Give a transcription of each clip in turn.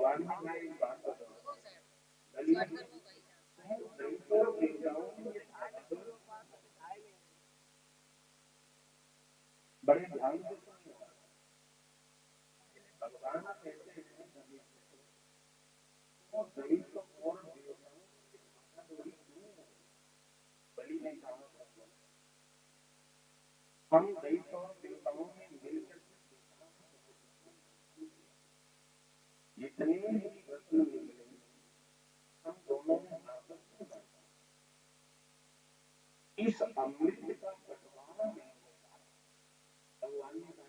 भगवान ने मैं एक बात बताऊं, दलित दलितों देवताओं में ये बड़े ध्यान से सुनिएगा। भगवान कहते हैं तो दलितों और देवताओं की भागदौड़ी क्यों है? बलि ने कहा हम दलितों और देवताओं में मिलकर जितने भी रत्न निकले हम दोनों में आपस में बांटा। इस अमृत का बंटवारा नहीं होता। भगवान ने कहा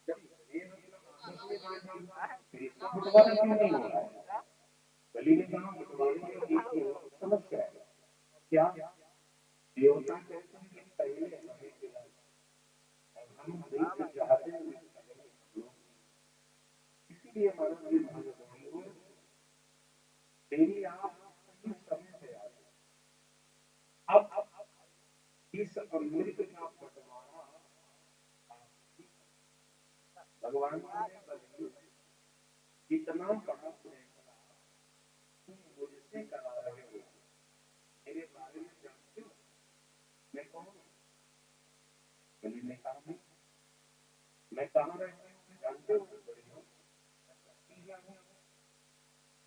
जब ये रत्न आपस में बांटे फिर इसका बंटवारा क्यों नहीं हो रहा है? बलि ने कहा बंटवारे में एक समस्या है। क्या? देवता कहते हैं कि पहले हमें खिलाओ और हम देख चाहते हैं इसीलिए हमारा ये भागदौड़ी हो तेरी आप सही समय पे आए। अब इस अमृत का बंटवारा भगवान ने कितना बड़ा फैसला तुम मुझसे करा रहे हो, मेरे बारे में जानते हो मैं कौन हूँ? बलि ने कहा मैं कहाँ रहती हूँ जानते हो? बड़े हो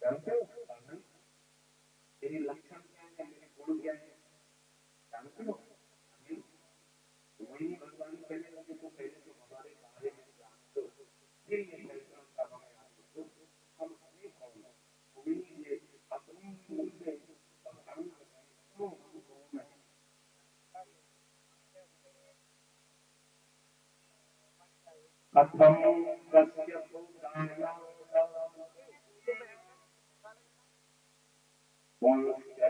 जानते हो? मेरी लक्षण क्या है, मेरे गुण क्या है जानते हो? वही भगवान कहने लगे तो पहले तो हमारे बारे में जानते हो फिर ये फैसला का हमें आपको हम हमें कौन वही ये अपनी मुंह से भगवान क्यों हम कौन है। कथम कस्य पुत्राय कौशल्या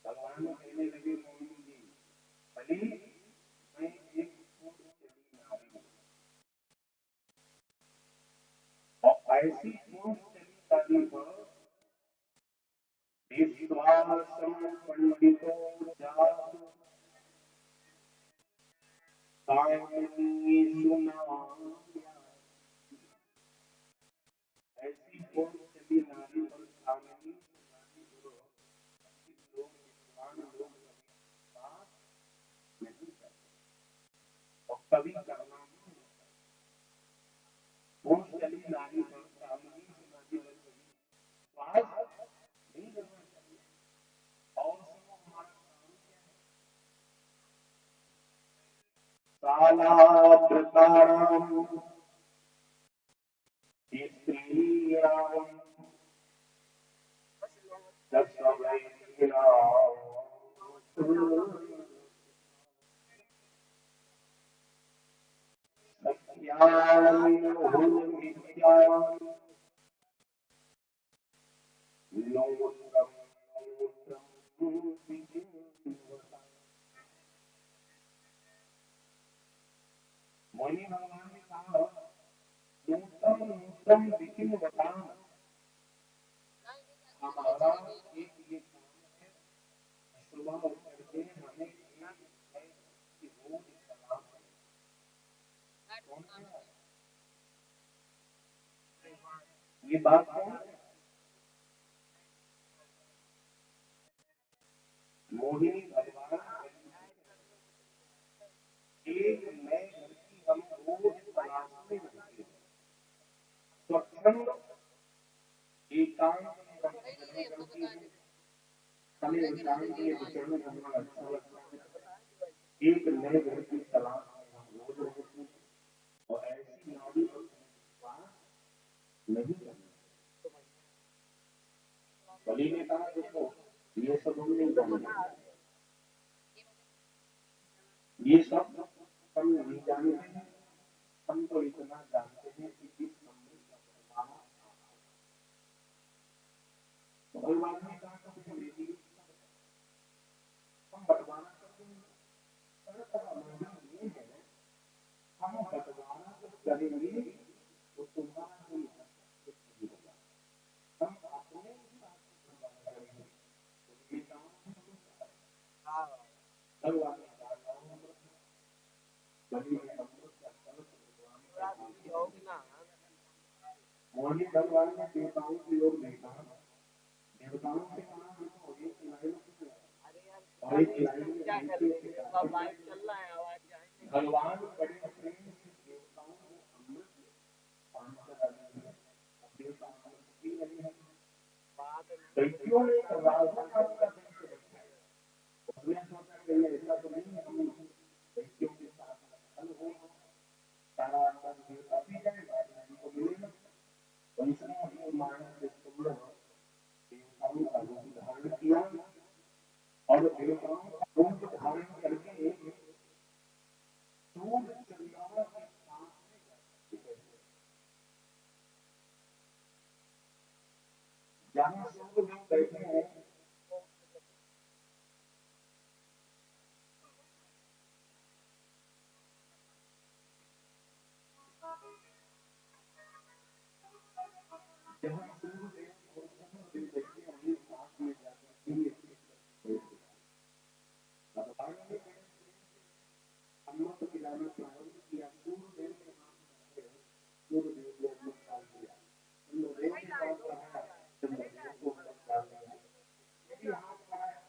भगवान कहने लगे मोहिनी जी बलि मैं एक चली नारी हूँ और ऐसी चली नारी पर विश्वासम पंडितो जातु कामिनी सुना ऐसी चली नारी पर कामिनी सुनानी जो लोग विद्वान लोग विश्वास नहीं करते और कभी करना नहीं होता। चली नारी पर कामिनी सुनानी पर विश्वास नहीं करना चाहिए। और सुनो हमारा काम क्या है? साला प्रकाराम स्त्रियां मोहिनी भगवान ने कहा नूतन नूतन विपिन बतान हमारा एक ये काम है सुबह उठ करके हमें एक रोज सलाम ये बात कौन है? मोहिनी भगवान एक नए घर की हम रोज तलाश में रहते हैं। स्वच्छंद एकांत करती है हमें विचार के विचरण करना अच्छा लगता है। एक नए घर की तलाश में हम रोज रहते हैं और ऐसी नारी पर विश्वास नहीं करना। बलि ने कहा देखो ये सब हम नहीं जानते, ये सब हम नहीं जानते हैं। हम तो इतना जानते हैं कि इस अमृत का बंटवारा भगवान ने कहा तो मुझे बेटी हम बंटवारा कर देंगे। ये है हम बंटवारा जब करेंगे तो तुम्हारा कोई हस्तक्षेप नहीं होगा। हम अपने हिसाब से बंटवारा करेंगे तो ये काम भगवान ने कहा बलि में अमृत का कलश भगवान मोहिनी भगवान ने देवताओं की ओर देखा, देवताओं से कहा हमको एक लाइन और एक लाइन भगवान बड़े प्रेम से देवताओं को अमृत पान करा रहे हैं, देवता अमृत पी रहे हैं। दैत्यों ने राजा नाम का दैत्य रखा है, उसने सोचा कि ये ऐसा तो नहीं है हम दैत्यों के साथ हल हो सारा अंदर देवता पी जाए बाद में हमको मिलेगा, तो इसलिए ये मानव के सुंदर देवताओं का रूप धारण किया और देवताओं का रूप धारण करके सूर्य चंद्रमा के सामने जहां सूर्य देव बैठे हैं जहां सूर्य देव और चंद्र देव बैठे हैं वहीं साथ में जाकर भगवान ने अमृत पिलाना प्रारंभ किया। सूर्य देव के हाथ में सूर्य देव को अमृत डाल दिया, चंद्र देव के पास रहा, चंद्र देव को अमृत डाल दिया। यही हाथ बढ़ाया,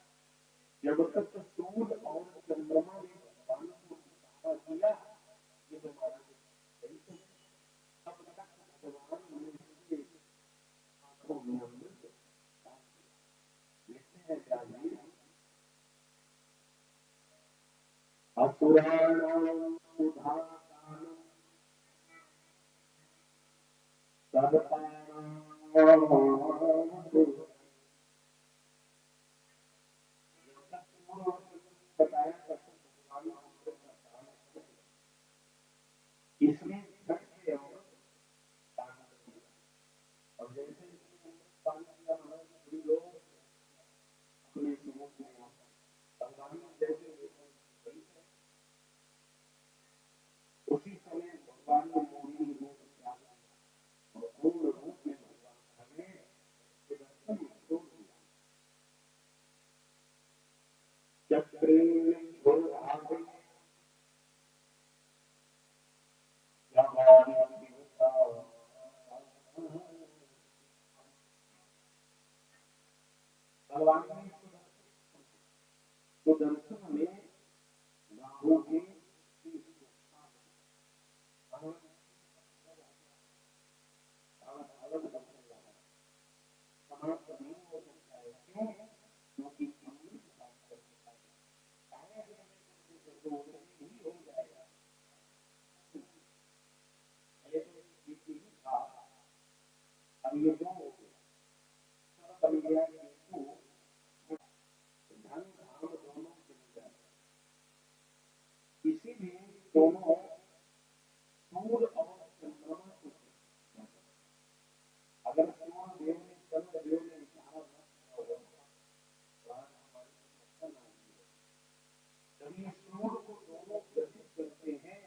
जब तक सूर्य और चंद्रमा ने भगवान को इशारा किया ये हमारा तब तक भगवान ने उसके आंखों में अमृत डाल दिया। देखते हैं क्या ये असुराणां सुधाकालं सर्पाणां बताया भगवान अमृत का दान इसमें धन से अमृत दान कर दिया और जैसे पान किया सभी लोग अपने समूह में भगवान जैसे उसी समय भगवान ने मोहिनी रूप त्याग दिया और पूर्ण रूप में भगवान ने सुदर्शन छोड़ दिया। चक्रे छोड़ भगवान ने सुदर्शन में राहु के समाप्त नहीं हो सकता है, क्यों? क्योंकि अमृत पान कर सकता है ही हो जाएगा। ये तो ही था, अब ये दो हो गया, बन गया धन धाम दोनों चले जाए, इसीलिए दोनों सूर्य और चंद्रमा को अगर सूर्य देव ने चंद्र देव ने इशारा न किया होगा जब ये सूर्य को दोनों ग्रसित करते हैं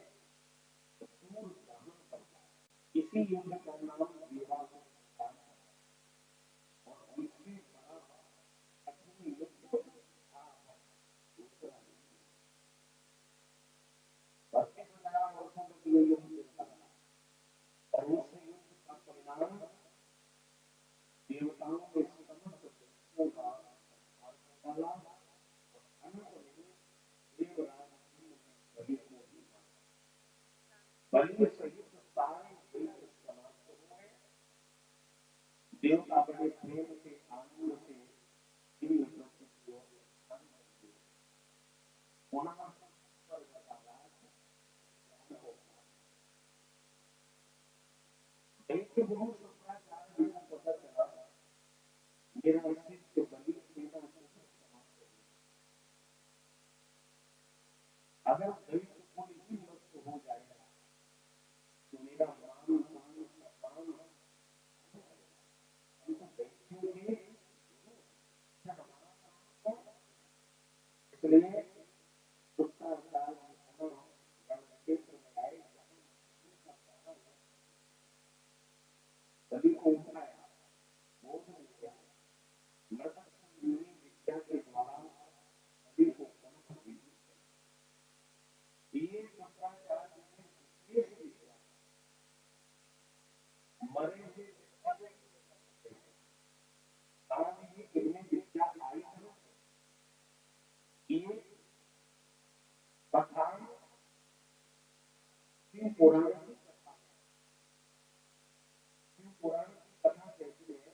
तो सूर्य ग्रहण करता है। इसी युद्ध का नाम विवाह और इससे बड़ा कठिन युद्ध था दूसरा 32,000 वर्षों तक ये युद्ध चलता रहा और उस युद्ध का परिणाम देवताओं के समस्त दैत्यों का संहार कर डाला और अंत में देवराज बलि को ही मारा। बलि सहित सारे दैत्य समाप्त हो गए। देवता बड़े प्रेम से आनंद से इन प्रति की ओर ध्यान देंगे। वहां स्वर्ग का राज ज्ञान होगा। दैत्य गुरु शुक्राचार्य जी को पता चला मेरा अस्तित्व बलि सेना से समाप्त हो गया। अगर दैत्य कुल ही नष्ट हो जाएगा तो मेरा मान सान सम्मान दैत्यों के इसलिए शुक्राचार्य रण क्षेत्र में आए पुराण की कथा, शिव पुराण की कथा कहती है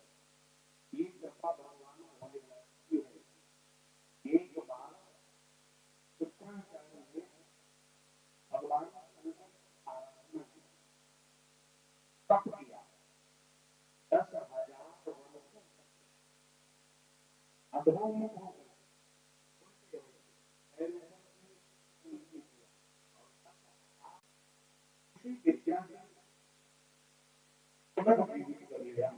ये कृपा भगवान भोलेनाथ की है। एक बार शुक्राचार्य ने भगवान शंकर की आराधना की, तप किया, 10,000 वर्षों अधोमुख हो गए, उल्टे हो गए, नीचे किया, उसी विद्या से पुनर्जीवित कर लिया।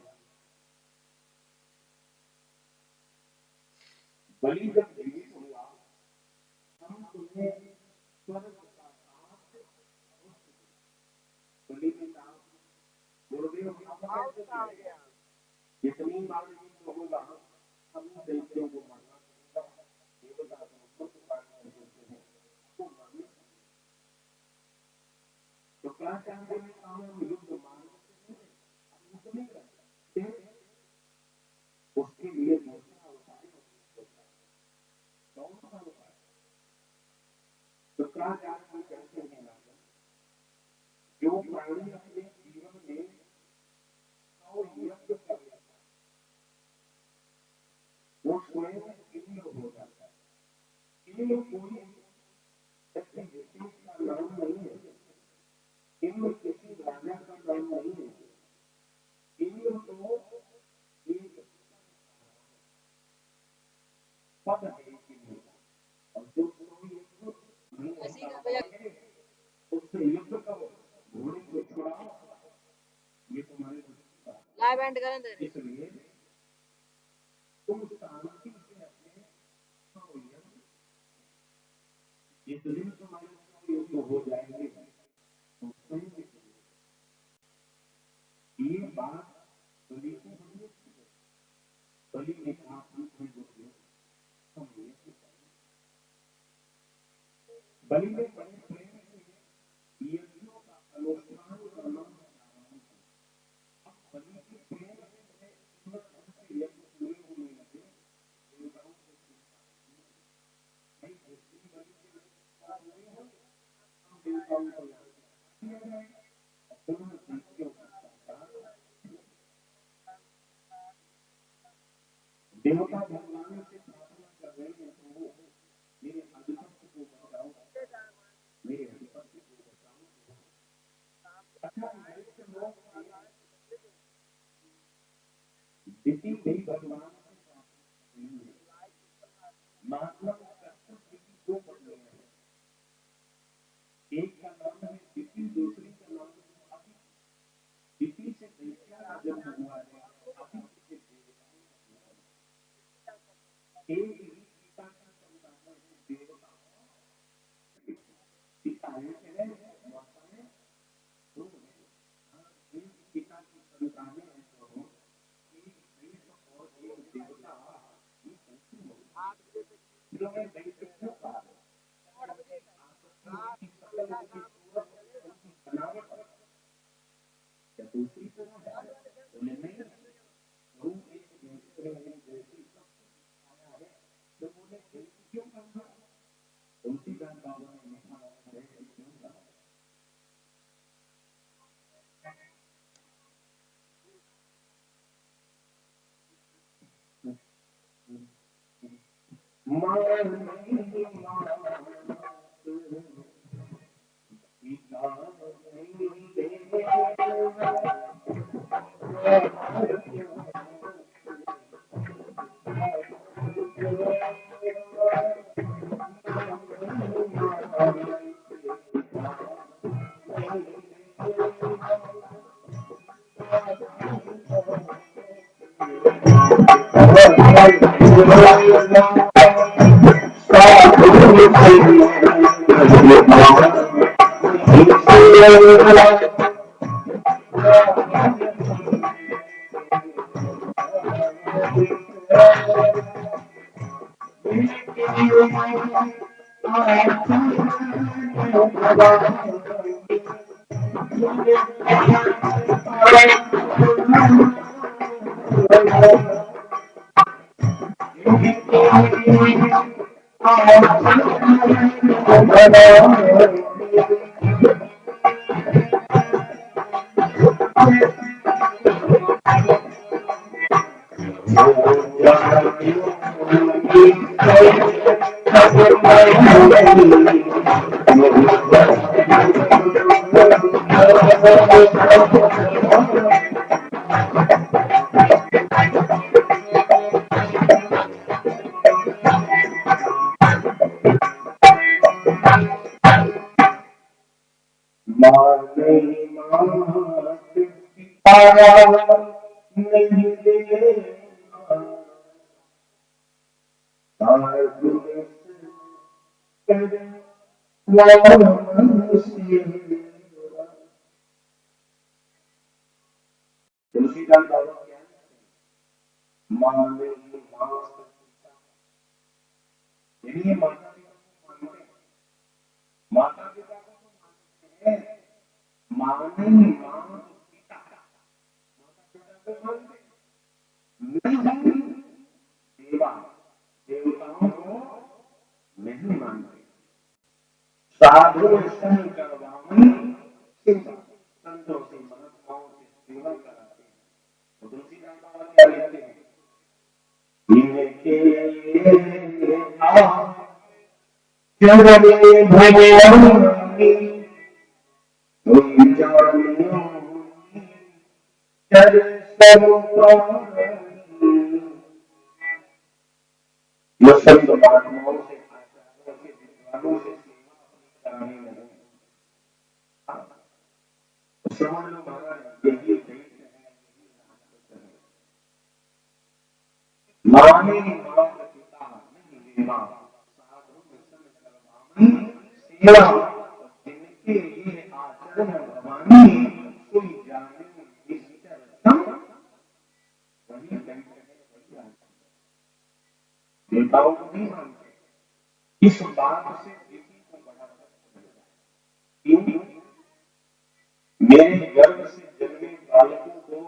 बलि जब जीवित हुआ, हम तुम्हें स्वर्ग का साथ अवश्य दें। बलि ने कहा, गुरुदेव आप कैसे, जितनी बार युद्ध होगा हम दैत्यों को मारना पड़ेगा, देवता को मुक्त करना देते हैं, तो मरने शुक्राचार्य ने कहा हम युद्ध मारने से नहीं, हम युद्ध नहीं करते, उसके लिए दूसरा उपाय होता है। कौन सा उपाय? शुक्राचार्य कहते हैं राजन, जो प्राणी अपने जीवन में 100 यज्ञ कर लेता है वो स्वयं इंद्र हो जाता है। इंद्र कोई ऐसी विशेष का नाम नहीं है, इंद्र किसी राजा का नाम नहीं है, इंद्र तो एक पद है इंद्र का। और जो नहीं होता है उससे युद्ध करो, घोड़े को छुड़ाओ, ये तुम्हारे लाइव एंड करें दे। इसलिए तुम शांति से अपने जिस दिन तुम्हारे युद्ध हो जाएंगे तो स्वयं ये बात बलि को बड़ी अच्छी है। बलि ने कहा हम ये बलि ने बड़े प्रेम से यज्ञों का अनुष्ठान करना प्रारंभ किया। अब बलि के प्रेम से यज्ञ पूरे होने लगे, देवताओं को भाई जितनी बलि के पूरे हो हम देवताओं को किया जाए, पुनः दैत्यों का देवता भगवान से प्रार्थना कर रहे हैं, प्रभु मेरे अधिपत्य को बचाओ, मेरे अधिपत्य को बचाओ। अच्छा दैत्य लोग दिति भी भगवान से प्रार्थना कर, मतलब दिति दो पत्नियां हैं, एक का नाम है दिति, दूसरी का नाम है अति। दिति से दैत्य का जन्म हुआ है, अति से एक ही पिता की संतान है, देवता पिता है माता है, एक पिता की संतान है, तो एक देव और एक देवता, ये कैसे होगा? जो मैं दैत्य क्यों कहा बनावट या दूसरी तरह बोले नहीं, रूप एक दूसरे में जैसी आया है, तो बोले क्यों कहा? उसी का बाबा ने लिखा है क्यों कहा? तुलसीदास बाबा क्या माँ नहीं माँ यही माता पिता को मानते हैं, माता पिता को तो मानते हैं, माँ नहीं माँ पिता माता पिता को मानते नहीं देवा देवताओं को नहीं मानते। साधु संग करवामी सेवा संतों से महात्माओं से सेवा कराते हैं। तो तुलसीदास बाबा क्या लिखते हैं इनके चरणे भगवानी तुम जानियो चर जो संत महात्माओं से आचार्यों से विद्वानों से सेवा कराने लगे समझ लो महाराज यही माने माँ पिता नहीं देवा साधु संग करवामी सेवा जिनके ये आचरण भवानी कोई जाने निश्चय वही देवताओं को नहीं मानते। इस बात से किसी को बड़ा क्यों मेरे गर्भ से जन्मे बालकों को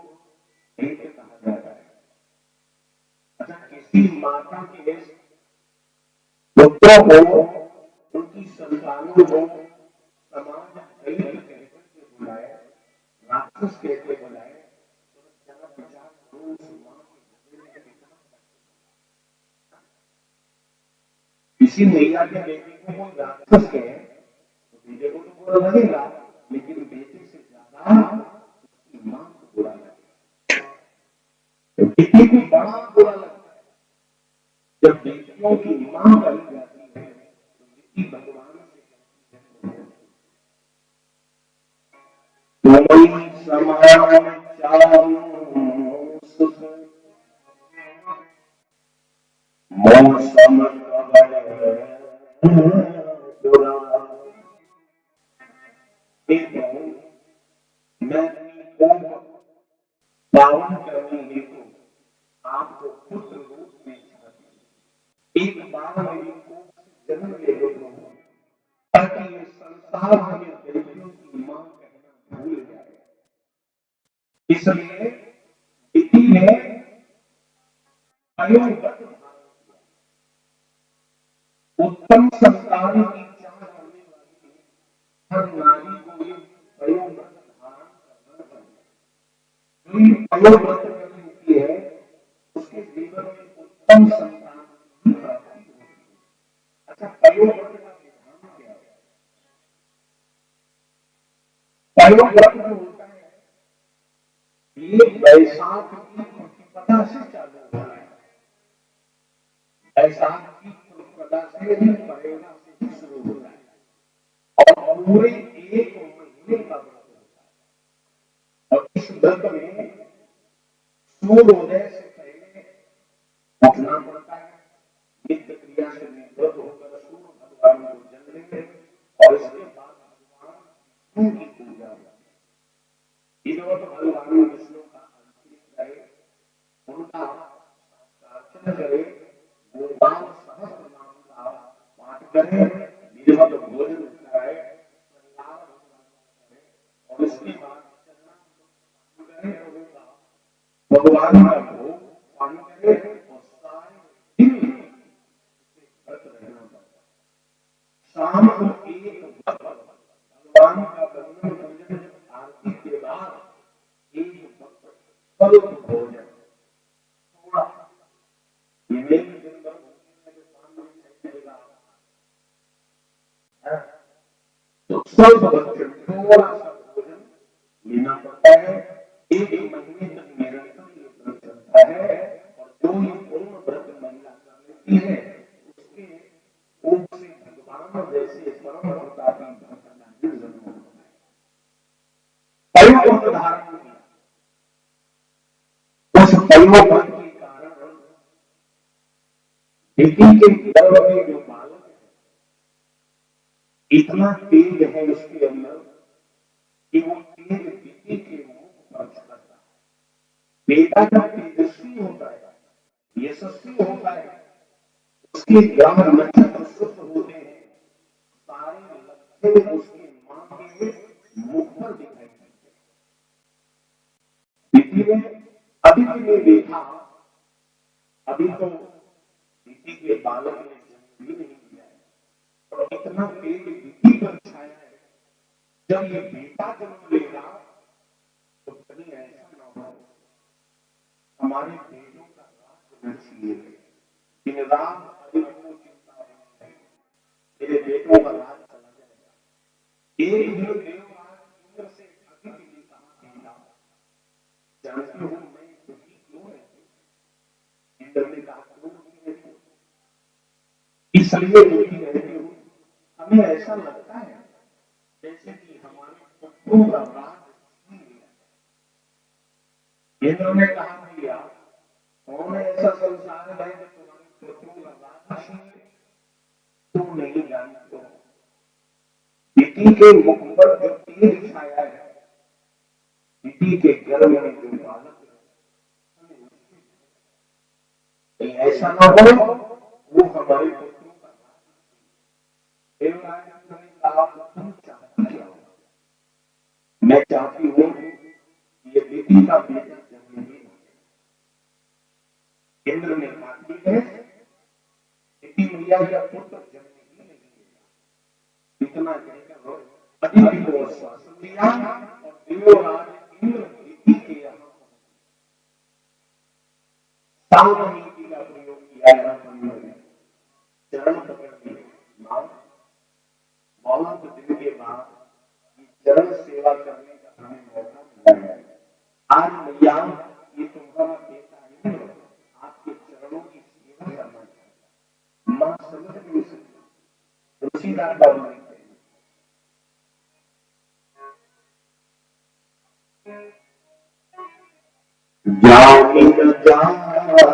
एक कहा जाता है। अच्छा किसी माता के पुत्रों को उनकी संतानों को समाज दलित कहकर के बुलाए राक्षस कहते बुलाए जरा विचार करो उस मां के हृदय में कितना किसी मैया के बेटे को वो राक्षस कहे तो बेटे को तो बुरा लगेगा लेकिन बेटे से ज्यादा उसकी मां को बुरा लगेगा। तो बेटे को बड़ा बुरा लगता है जब बेटियों की मां बनी जाती है तो बेटी भगवान से तुम्हें समान चारों सुख मौसम मैं पावन करने हेतु आपको पुत्र रूप में एक बार मेरी कोख से जन्म ले लो ताकि ये संसार हमें देवियों की मां कहना भूल जाए। इसलिए इति ने अयोगत उत्तम संस्कार की चाह करने वाली हर नारी को ये अयोगत धारण करना चाहिए। जो अयोगत करती है उसके जीवन में उत्तम संतान की प्राप्ति होती है। अच्छा अयोगत का विधान क्या है? अयोगत जो होता है ये वैशाख की प्रतिपदा से चालू होता है। वैशाख की प्रतिपदा से ही परेगा से ही शुरू होता है और पूरे एक महीने का व्रत होता है। और इस व्रत में सूर्योदय से पहले उठना पड़ता है। नित्य क्रिया से निवृत्त होकर सूर्य भगवान को जल देंगे और इसके बाद भगवान विष्णु की पूजा होती है। इधर भगवान विष्णु का अभिषेक करे उनका अर्चना करे गोपाल सहस्त्र नाम का पाठ करे विधिवत भोजन कराए और इसके बाद भगवान का भोग पान करे और सारे दिन व्रत रहना पड़ता है। शाम को एक व्रत भगवान का वंदन पूजन आरती के बाद सब बच्चे थोड़ा सा भोजन लेना पड़ता है। एक महीने तक निरंतर ये व्रत चलता है और जो ये पूर्ण व्रत महिला कर लेती है उसके कोख से भगवान जैसे परम प्रतापी भक्त का जन्म होता है। पयोव्रत धारण किया, उस पयोव्रत के कारण बेटी के गर्भ में जो बालक है इतना तेज है उसके अंदर कि वो तेज बेटी के मुख पर चढ़ता है। बेटा जब तेजस्वी होता है, यशस्वी होता है, उसके ग्रह नक्षत्र शुद्ध होते हैं, सारे लक्षण उसके मां के मुख पर दिखाई देते हैं। बेटी ने अदिति ने देखा, अभी तो बेटी के बालक ने जन्म भी नहीं दिया है और इतना तेज बेटी पर छाया है, जब ये बेटा जन्म लेगा तो कहीं ऐसा ना हो हमारे बेटों का राज्य न छीने ले। दिन रात दिन को चिंता है मेरे बेटों का राज चला जाएगा। एक दिन देवराज इंद्र से अदिति ने कहा, बेटा जानती हो मैं दुखी क्यों रहती हूँ? इंद्र ने कहा, क्यों दुखी रहती हो? इसलिए दुखी रहती हूँ, हमें ऐसा लगता है जैसे कि हमारे पुत्रों का राज छीन लिया। इंद्र ने कहा, भैया कौन ऐसा संसार है जो तुम्हारे पुत्रों का राज छीन ले? तुम नहीं जानते हो, बेटी के मुख पर जो तेज छाया है, बेटी के गर्भ में जो बालक है, ऐसा ना हो वो हमारे पुत्रों का राज। देवराज ने कहा, तुम चाहती क्या हो? मैं चाहती हूँ ये बेटी का बेटा जन्म ले। इंद्र ने कहा, ठीक है, बेटी मैया का पुत्र जन्म ही नहीं लेगा। इतना कहकर अदिति को आश्वासन दिया और देवराज इंद्र बेटी के यहाँ सावधान नीति का प्रयोग किया। यहाँ पर चरण पकड़ लिए, मां बहुत दिन के बाद चरण सेवा करने का हमें मौका मिला है। आज मैया ये तुम्हारा बेटा इंद्र आपके चरणों की सेवा करना चाहता है। मां समझ नहीं सकती, तुलसीदास बाबू लिखते हैं, जाने न जाए निशाचर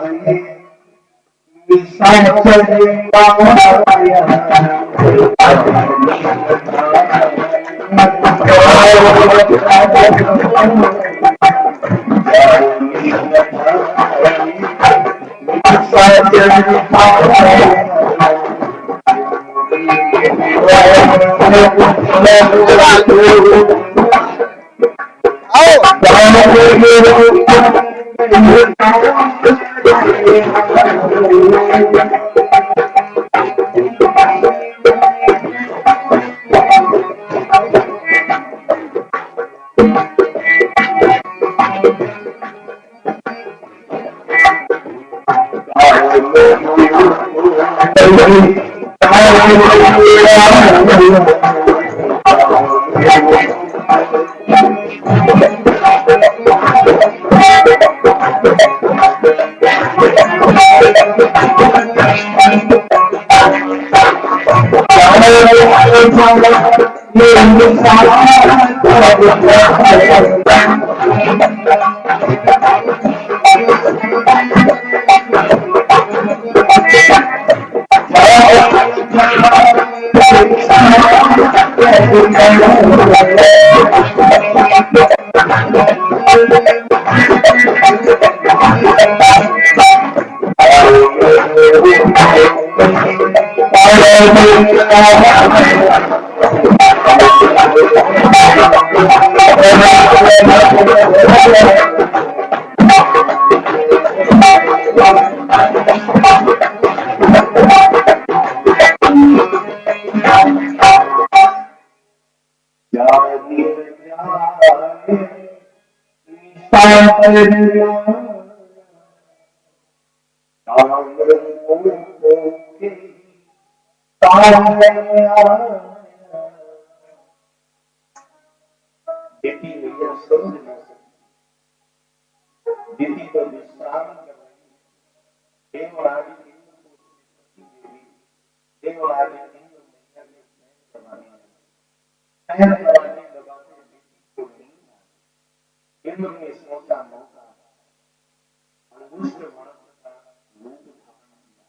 पाया मैया समझ न सकी, दीदी को विश्राम कर रही, देवराज देवराज मैया ने करवाने दबाते दीदी को नहीं, इंद्र ने सोचा मौका अंगुष्ठ मात्र का रूप धारण किया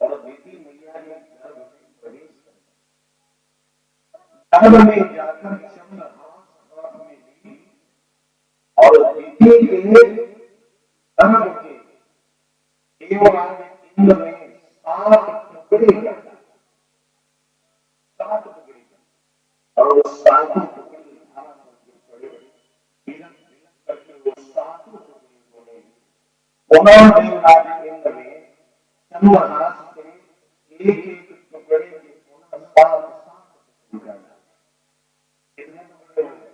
और दीदी मैया ने गर्भ में प्रवेश कर गर्भ में जाकर चंद्रहास हाथ में ली और दीदी के गर्भ के देवराज इंद्र ने 7 टुकड़े कर 7 टुकड़े कर और वो 7 टुकड़े धारण करके बड़े बिलन बिलन करके वो 7 टुकड़े बोले। पुनः देवराज इंद्र ने चंद्रहास से एक एक टुकड़े के पुनः 7 टुकड़े कर कितने टुकड़े हो गए?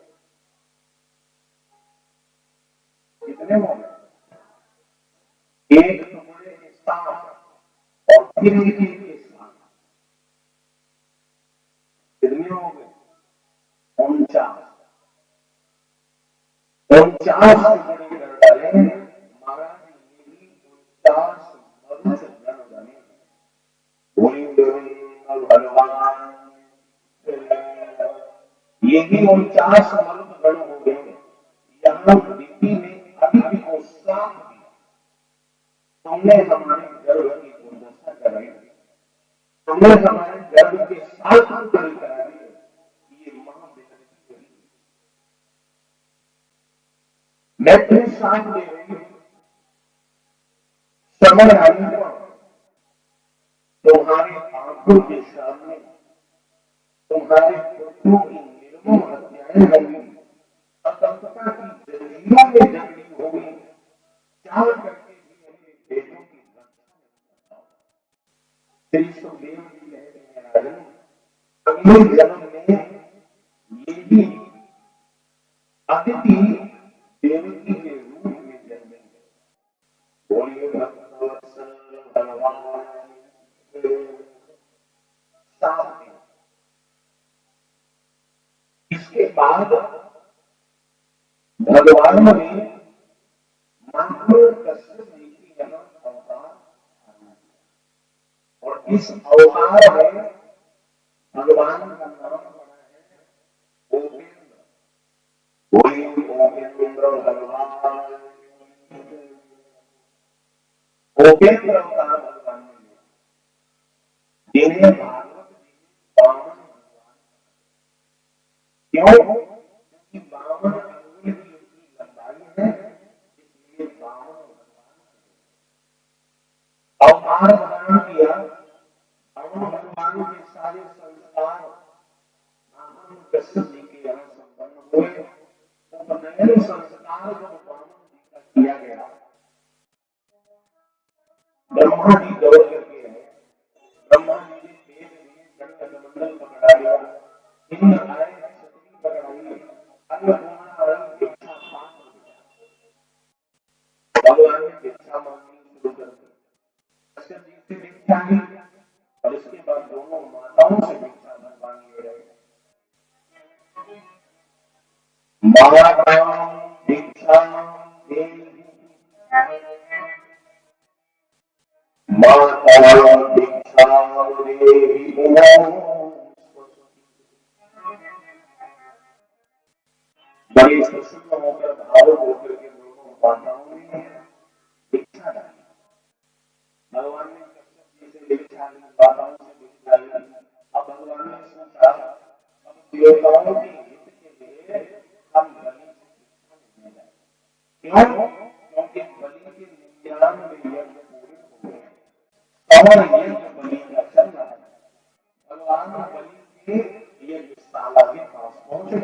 कितने हो गए? एक टुकड़े के 7 और फिर एक के 7 कितने हो गए? 49 टुकड़े कर डाले। महाराज ये भी 49 मनुष्य जन बने। भगवान ये भी 49 मनुष्य गण हो गए। यहाँ रीति में अभी को साथ दिया, हमने हमारे गर्भ की दुर्दशा कराई, हमने हमारे गर्भ के साथ करी करा दी। ये महाविद्यालय मैं तुम्हें साथ दे रही हूं, समय आने पर तुम्हारे आंखों के सामने तुम्हारे पुत्रों की निर्मम हत्याएं होंगी, असंतता की जंजीरों में जकड़ी होगी, चाह करके भी अपने बेटों की रक्षा नहीं कर पाओ। श्री सुखदेव जी कहते हैं राजन, अगले जन्म में ये भी अदिति देवकी के रूप में जन्मेंगे। बोलिए भक्तवत्सल भगवान साथ में। इसके बाद भगवान ने मानव कश्यप जी की यहाँ अवतार और इस अवतार में भगवान का नाम पड़ा है गोविंद। गोविंद्र भगवान गोविंद्र अवतार भगवान ने जिन्हें भागवत जी बामन भगवान, क्यों? क्योंकि बामन अंगुल की उनकी लंबाई है, इसलिए बामन भगवान अवतार धारण किया। बामन भगवान के सारे संस्कार कश्यप जी के यहाँ संपन्न हुए। उपनयन संस्कार जब बामन जी का किया गया, ब्रह्मा जी दौड़ करके आए, ब्रह्मा जी ने पेट में जन्मकमंडल पकड़ा लिया, इंद्र आए छतरी पकड़ाई, अन्नपूर्णा आए भिक्षा पात्र दिया। भगवान ने भिक्षा मांगनी शुरू कर दी। कश्यप जी से भिक्षा ली और इसके बाद दोनों माताओं से भिक्षा भगवान ले रहे। माता भिक्षा देवी, माता भिक्षा देवी बड़ी प्रसन्न होकर भावुक होकर के दोनों माताओं ने भिक्षा डाली। भगवान ने कश्यप जी से भिक्षा ली, माताओं से भिक्षा ली। अब भगवान ने सोचा अब देवताओं के हित के लिए हम बलि से भिक्षा लेने जाए। क्यों? क्योंकि बलि के 99 यज्ञ पूरे हो गए और यज्ञ बलि का चल रहा है। भगवान बलि के यज्ञशाला के पास पहुंचे।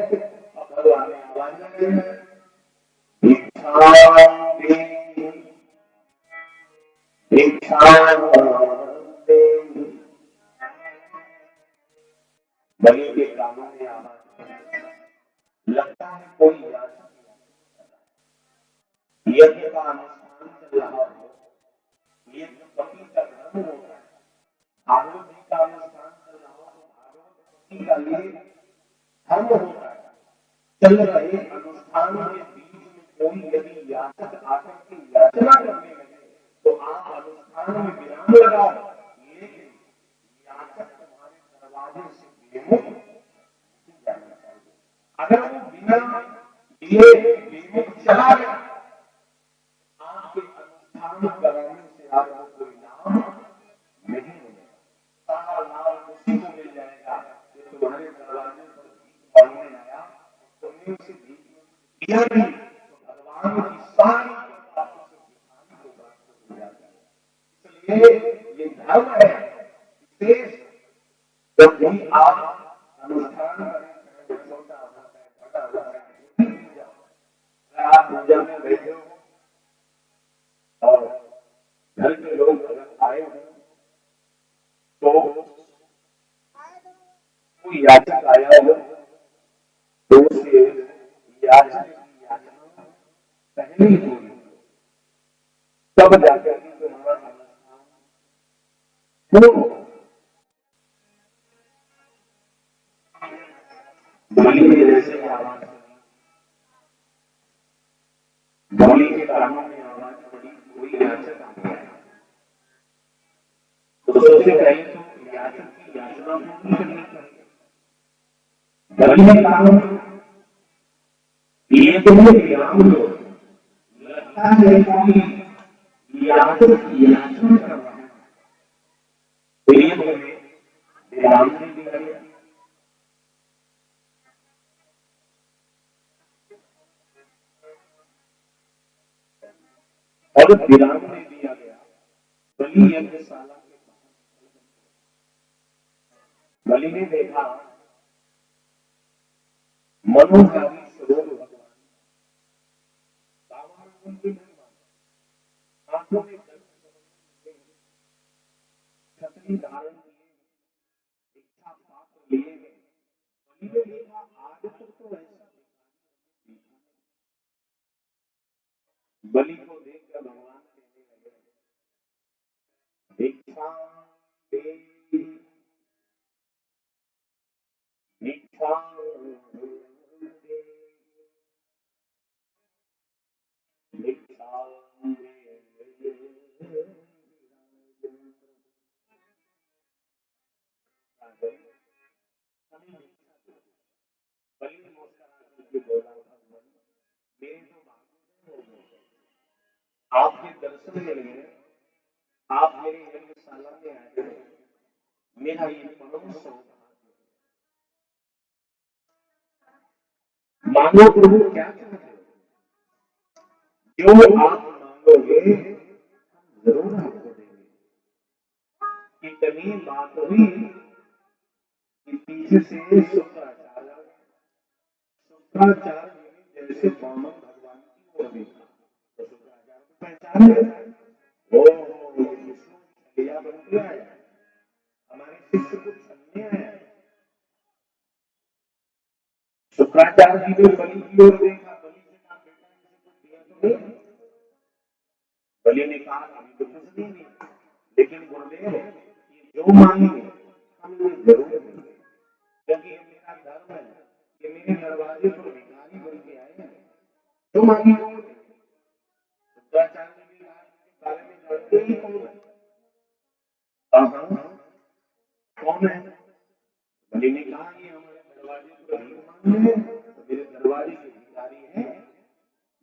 अब भगवान ने आवाज लगाई, भिक्षा देवी भिक्षा देवी। बलि के कानों में आवाज, लगता है कोई याचक यज्ञ का अनुष्ठान चल रहा हो। यज्ञ पति का धर्म होता है। भागवत जी का अनुष्ठान चल रहा हो तो भागवत पति का लिए धर्म होता है। चल रहे के बीच में कोई यदि याचक आकर के याचना करने लगे तो आप अनुष्ठान में विराम लगाओ, लेकिन याचक तुम्हारे दरवाजे से बेमुख नहीं जाना चाहिए। अगर वो बिना दिए बेमुख चला गया, आपके अनुष्ठान कराने से आपको कोई लाभ नहीं मिलेगा, सारा लाभ उसी को मिल जाएगा जो तुम्हारे दरवाजे पर भीख मांगने आया, तुमने उसे भीख दिया नहीं, तो भगवान की सारी कृपा उस भिखारी को प्राप्त हो जाती है। इसलिए ये धर्म है, विशेष जब भी आप अनुष्ठान करें, छोटा होता है, बड़ा होता है, अगर आप पूजा में बैठे हो और घर के लोग अगर आए हो तो कोई याचक आया हो तो उसे याचक की याचना पहले ही पूरी, तब जाकर के तुम्हारा अनुष्ठान पूर्ण हो। बलि में जैसे आवाज, बलि के कानों में आवाज पड़ी, कोई याचक आ गया तो सबसे पहले तो याचक की याचना पूरी करनी चाहिए। बलि में कानों ये तुम्हें विराम दो, लगता है कोई याचक की याचना कर रहा है, तो ये तुम्हें विराम नहीं दिया गया। और विराम नहीं दिया गया, बलि यज्ञशाला के बलि ने देखा मनोहारी सरोवर भगवान, आंखों में छतरी धारण किए, इच्छा पात्र लिए गए। बलि ने देखा आज तक तो ऐसा बलि को देखकर भगवान कहने लगे, भिक्षा दे भिक्षा दे भिक्षा दे। बलि ने मुस्कुरा करके बोला, भगवान मेरे तो भाग्य हो गए, आपके दर्शन मिल गए, आप मेरे यज्ञशाला में आ गए, मेरा ये परम सौभाग्य। मांगो प्रभु क्या चाहते हो, जो आप मांगोगे हम जरूर आपको देंगे। इतनी बात हुई कि पीछे से शुक्राचार्य, शुक्राचार्य ने जैसे वामन भगवान की ओर देखा तो शुक्राचार्य को पहचान गया, ओ ये विष्णु छलिया बन के आया, हमारे शिष्य को छलने आया। शुक्राचार्य जी ने बलि की ओर देखा, बलि से कहा बेटा इसे कुछ दिया तो नहीं? बलि ने कहा अभी तो कुछ नहीं दिया, लेकिन गुरुदेव ये जो मांगेंगे हम उन्हें जरूर देंगे, क्योंकि ये मेरा धर्म है, ये मेरे दरवाजे पर भिखारी बन के आए हैं, जो मांगेंगे वो देंगे। शुक्राचार्य ने भी कहा इसके बारे में जानते ही कौन है? कौन है? बलि ने कहा ये हमारे दरवाजे पर भीख मांगते हैं, तो मेरे दरवाजे के भिखारी है,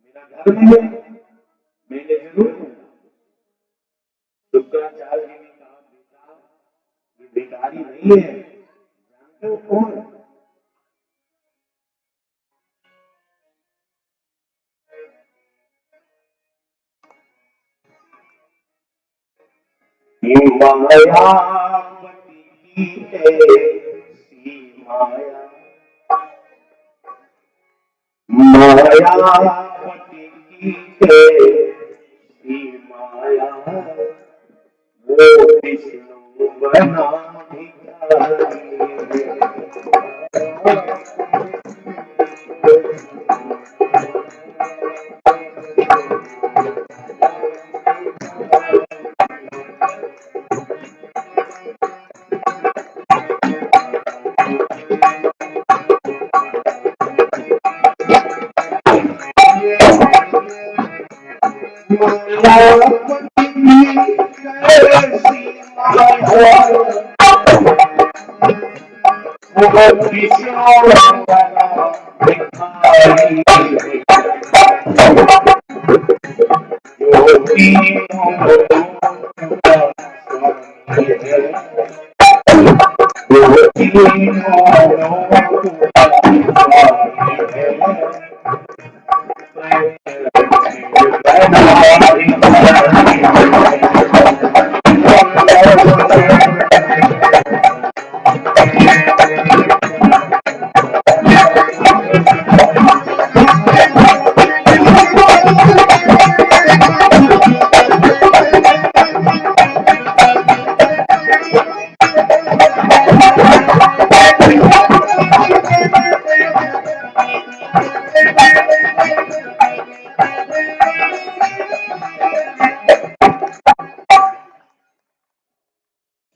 मेरा धर्म है, मैंने जरूर दूंगा। शुक्राचार्य जी ने कहा बेटा ये भिखारी नहीं है, जानते हो कौन है? मायावती की ऐसी माया, मायावती की ऐसी माया, वो विष्णु बना भिखारी।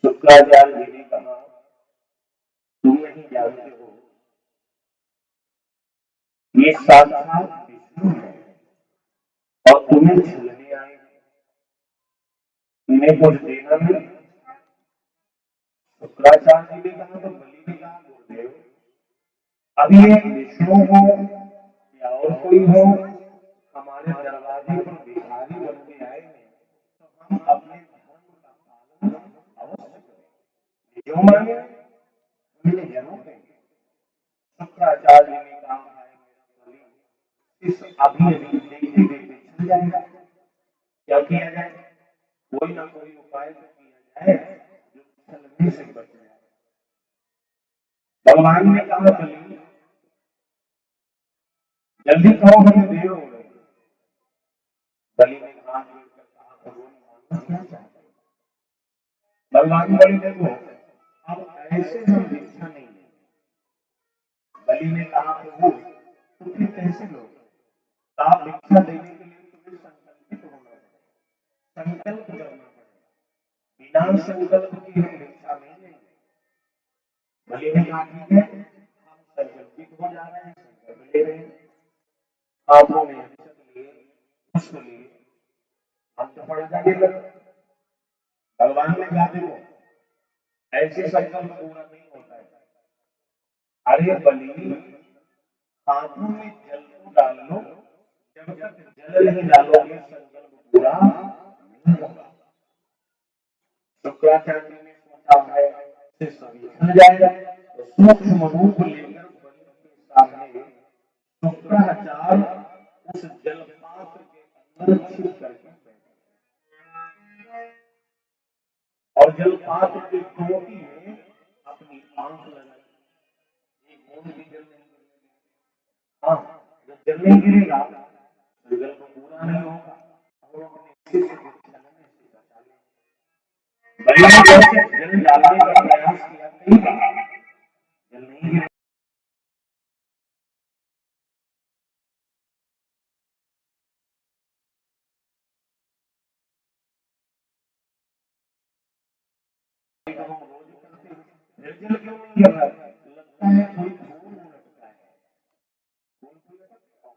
शुक्राचार्य जी ने कहा तुम नहीं जानते हो ये साक्षात विष्णु है और तुम्हें छलने आए इन्हें कुछ देना नहीं। शुक्राचार्य जी ने कहा तो बलि ने कहा गुरुदेव अभी एक विष्णु हो या और कोई हो हमारे दरवाजे पर भिखारी बन के आए हैं तो हम अपने धर्म का पालन अवश्य करें जो मांगे हमने जरूर देंगे। शुक्राचार्य ने कहा है मेरा बलि इस अभी देखते देखते चल जाएगा क्या किया जाए कोई ना कोई उपाय तो किया जाए जो छलने से बच जाए। भगवान ने कहा बलि जल्दी कहो हमें देर हो गई। बलि ने हाथ जोड़कर कहा भगवान मांगना क्या चाहते हैं। भगवान बलि देखो अब ऐसे हम भिक्षा नहीं लेंगे। बलि ने कहा प्रभु तो फिर कैसे लोगे आप भिक्षा देने के लिए तुम्हें संकल्पित होना पड़ेगा संकल्प करना पड़ेगा बिना संकल्प के हम भिक्षा नहीं लेंगे। बलि ने कहा ठीक है हम संकल्पित हो जा रहे हैं संकल्प ले रहे हैं हाथों में अक्षत लिए पुष्प लिए मंत्र पढ़ा जाने लगा। भगवान ने कहा देखो ऐसे संकल्प पूरा नहीं होता है। अरे बलि हाथों में जल को डाल लो जब तक जल नहीं डालोगे संकल्प पूरा नहीं होगा। शुक्राचार्य ने सोचा है से सभी खा जाएगा तो सूक्ष्म रूप लेकर बलि के सामने शुक्राचार्य उस जलपात्र के अंदर छिप करके और जलपात्र की टोटी में अपनी आंख लगाई एक बूंद भी जल नहीं गिरेगा। हाँ जब जल नहीं गिरेगा संकल्प पूरा नहीं होगा और अपने सिर से छलने से बचा ले। बलि ने जैसे जल डालने का प्रयास किया कई बार जल नहीं गिरा। रोज करते निर्जल क्यों नहीं गिर रहा लगता है कोई फूल लटका है फूल फूल लटका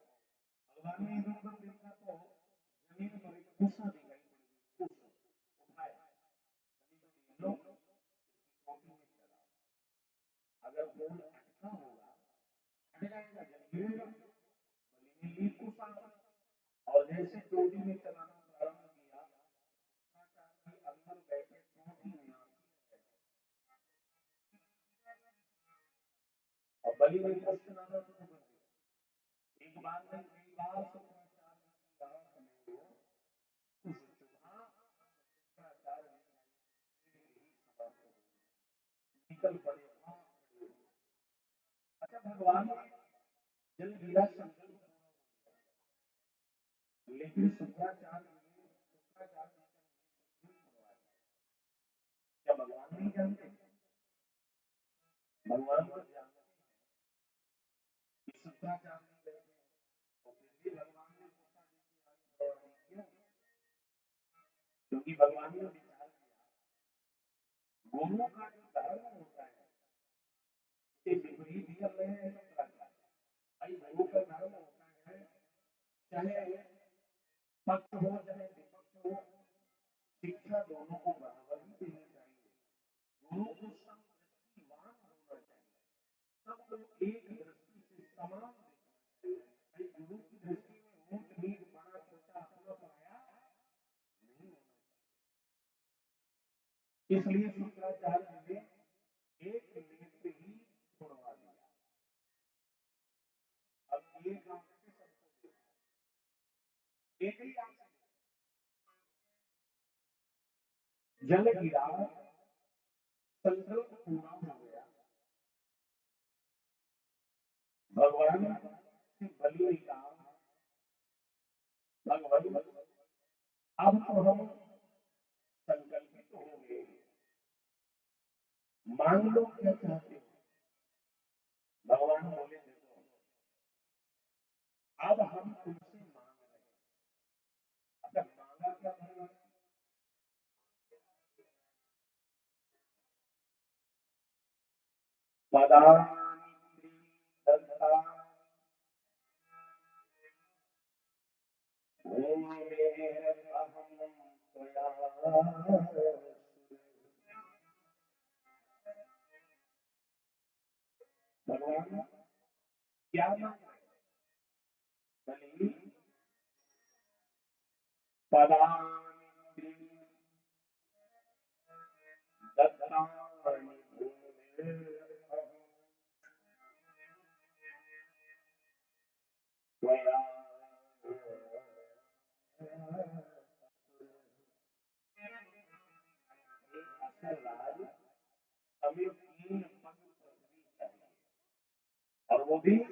भगवान ने इधर उधर देखा तो जमीन पर एक भूसा दिखाई पड़ी उठाया लो टोटी में चला अगर फूल अटका होगा हट जाएगा जल गिरेगा। बलि ने ली कुसा और जैसे टोटी में चलाना प्रारंभ किया अंदर बैठे टोटी में और बलि ने प्रश्न आना शुरू कर दिया एक बार नहीं कई बार शुक्राचार्य की आंख में उस चुभा शुक्राचार्य निकल पड़े। अच्छा भगवान ने जल गिरा संकल्प लेकिन शुक्राचार्य क्या भगवान नहीं जानते भगवान को जानते कि शुक्राचार्य नहीं बैठे और फिर भी भगवान ने पूछा क्यों क्योंकि भगवान ने विचार किया गुरु का जो धर्म होता है उसके विपरीत चल रहे हैं शुक्राचार्य। भाई गुरु का धर्म होता है चाहे पक्ष हो चाहे विपक्ष इसलिए शुक्राचार्य ने एक नेत्र ही छुड़वा दिया। अब एक आंख से सबको देखो, एक ही आंख से जल गिरा, संकल्प पूरा हो गया। भगवान से बलि ने कहा, भगवान अब तो हम संकल्पित हो गए, मांग लो क्या चाहते हो। भगवान बोले, देखो अब हम तुमसे मांग रहे हैं। अच्छा, मांगा क्या भगवान? पदानि दत्ता भूमेरहं त्वया। भगवान क्या मांग रहे हैं? बलि पदानि दत्तानि भूमेरहं त्वया। असुर राज, हमें 3 पग पृथ्वी चाहिए, और वो भी